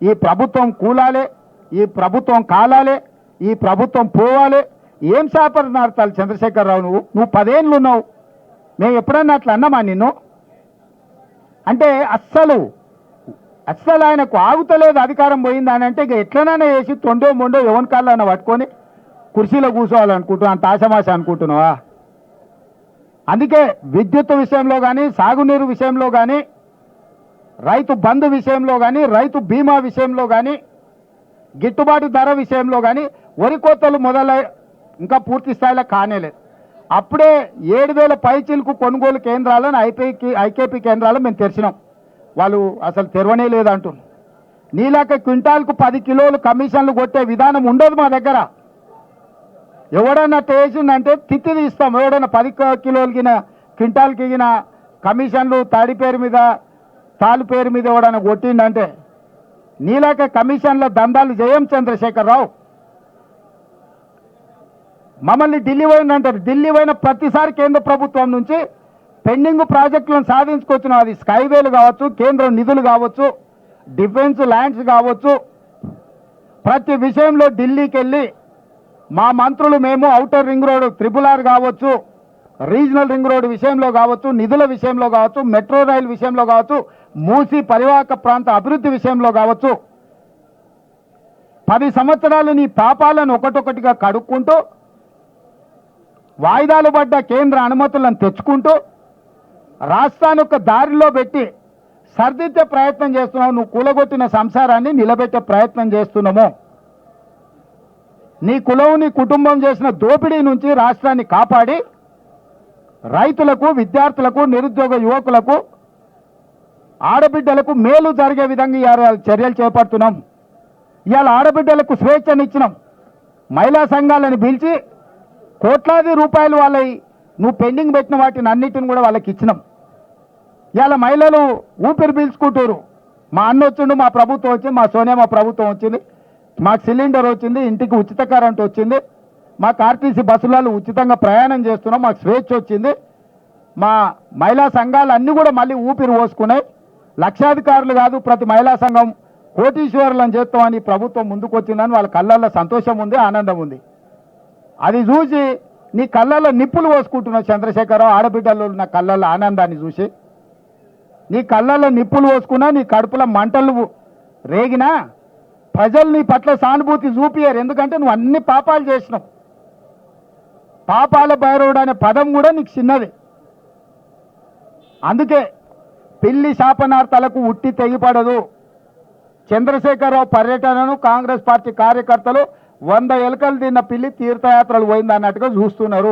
ఈ ప్రభుత్వం కూలాలే, ఈ ప్రభుత్వం కాలాలే, ఈ ప్రభుత్వం పోవాలే. ఏం శాపనార్థాలు చంద్రశేఖరరావు? నువ్వు 10 ఏళ్ళు ఉన్నావు. మేము ఎప్పుడన్నా అట్లా అన్నామా నిన్ను? అంటే అస్సలు ఆయనకు ఆగుతలేదు అధికారం పోయింది అని అంటే ఇక ఎట్లనైనా వేసి తొండో మొండో ఎవరి కాళ్ళన్నా పట్టుకొని కుర్చీలో కూర్చోవాలనుకుంటున్నావు. అంత ఆశమాశ అనుకుంటున్నావా? అందుకే విద్యుత్ విషయంలో కానీ, సాగునీరు విషయంలో కానీ, రైతు బంధు విషయంలో కానీ, రైతు బీమా విషయంలో కానీ, గిట్టుబాటు ధర విషయంలో కానీ వరి కోతలు మొదలై ఇంకా పూర్తి స్థాయిలో కానేలేదు. అప్పుడే 7,000 పైచీలకు కొనుగోలు కేంద్రాలను ఐకేపీ కేంద్రాలను మేము తెరిచినాం. వాళ్ళు అసలు తెరవనే లేదంటున్నారు. నీలాక క్వింటాల్కు 10 కిలోలు కమిషన్లు కొట్టే విధానం ఉండదు మా దగ్గర. ఎవడన్నా టేసిందంటే తిత్తి తీస్తాం. ఎవడన్నా 10 కిలోలకిన క్వింటాల్కి కమిషన్లు తాడి పేరు మీద, తాలు పేరు మీద ఎవడన్నా కొట్టిండంటే నీలాక కమిషన్ల దందాలు చేయం చంద్రశేఖరరావు. మమ్మల్ని ఢిల్లీ పోయిందంటారు. ఢిల్లీ పోయిన ప్రతిసారి కేంద్ర ప్రభుత్వం నుంచి పెండింగ్ ప్రాజెక్టులను సాధించుకొచ్చినాం. అది స్కైవేలు కావచ్చు, కేంద్ర నిధులు కావచ్చు, డిఫెన్స్ ల్యాండ్స్ కావచ్చు. ప్రతి విషయంలో ఢిల్లీకి వెళ్ళి మా మంత్రులు మేము ఔటర్ రింగ్ రోడ్ RRR కావచ్చు, రీజనల్ రింగ్ రోడ్ విషయంలో కావచ్చు, నిధుల విషయంలో కావచ్చు, మెట్రో రైలు విషయంలో కావచ్చు, మూసీ పరివాహక ప్రాంత అభివృద్ధి విషయంలో కావచ్చు, 10 సంవత్సరాలు నీ పాపాలను ఒకటొకటిగా కడుక్కుంటూ వాయిదాలు పడ్డ కేంద్ర అనుమతులను తెచ్చుకుంటూ రాష్ట్రాన్ని ఒక దారిలో పెట్టి సర్దిద్దే ప్రయత్నం చేస్తున్నావు. నువ్వు కూలగొట్టిన సంసారాన్ని నిలబెట్టే ప్రయత్నం చేస్తున్నాము. నీ కులం, నీ కుటుంబం చేసిన దోపిడీ నుంచి రాష్ట్రాన్ని కాపాడి రైతులకు, విద్యార్థులకు, నిరుద్యోగ యువకులకు, ఆడబిడ్డలకు మేలు జరిగే విధంగా చర్యలు చేపడుతున్నాం. ఇవాళ ఆడబిడ్డలకు స్వేచ్ఛనిచ్చినాం. మహిళా సంఘాలను పిలిచి కోట్లాది రూపాయలు వాళ్ళవి నువ్వు పెండింగ్ పెట్టిన వాటిని అన్నిటిని కూడా వాళ్ళకి ఇచ్చినాం. ఇవాళ మహిళలు ఊపిరి పీల్చుకుంటారు. మా అన్న వచ్చిండు, మా ప్రభుత్వం వచ్చింది, మా సోనియా మా ప్రభుత్వం వచ్చింది, మాకు సిలిండర్ వచ్చింది, ఇంటికి ఉచిత కరెంట్ వచ్చింది, మాకు ఆర్టీసీ బస్సులలో ఉచితంగా ప్రయాణం చేస్తున్నాం, మాకు స్వేచ్ఛ వచ్చింది. మా మహిళా సంఘాలు అన్నీ కూడా మళ్ళీ ఊపిరి పోసుకున్నాయి. లక్షాధికారులు కాదు, ప్రతి మహిళా సంఘం కోటీశ్వరులను చేస్తామని ప్రభుత్వం ముందుకు వచ్చిందని వాళ్ళ కళ్ళల్లో సంతోషం ఉంది, ఆనందం ఉంది. అది చూసి నీ కళ్ళల్లో నిప్పులు పోసుకుంటున్నావు చంద్రశేఖరరావు. ఆడబిడ్డలు నా కళ్ళల్లో ఆనందాన్ని చూసి నీ కళ్ళల్లో నిప్పులు పోసుకున్నా, నీ కడుపులో మంటలు రేగినా ప్రజలు నీ పట్ల సానుభూతి చూపియరు. ఎందుకంటే నువ్వు అన్ని పాపాలు చేసినావు. పాపాల భైరవుడు అనే పదం కూడా నీకు చిన్నది. అందుకే పిల్లి శాపనార్థాలకు ఉట్టి తెగిపడదు. చంద్రశేఖరరావు పర్యటనను కాంగ్రెస్ పార్టీ కార్యకర్తలు 100 ఎలుకలు తిన్న పిల్లి తీర్థయాత్రలు పోయింది అన్నట్టుగా చూస్తున్నారు.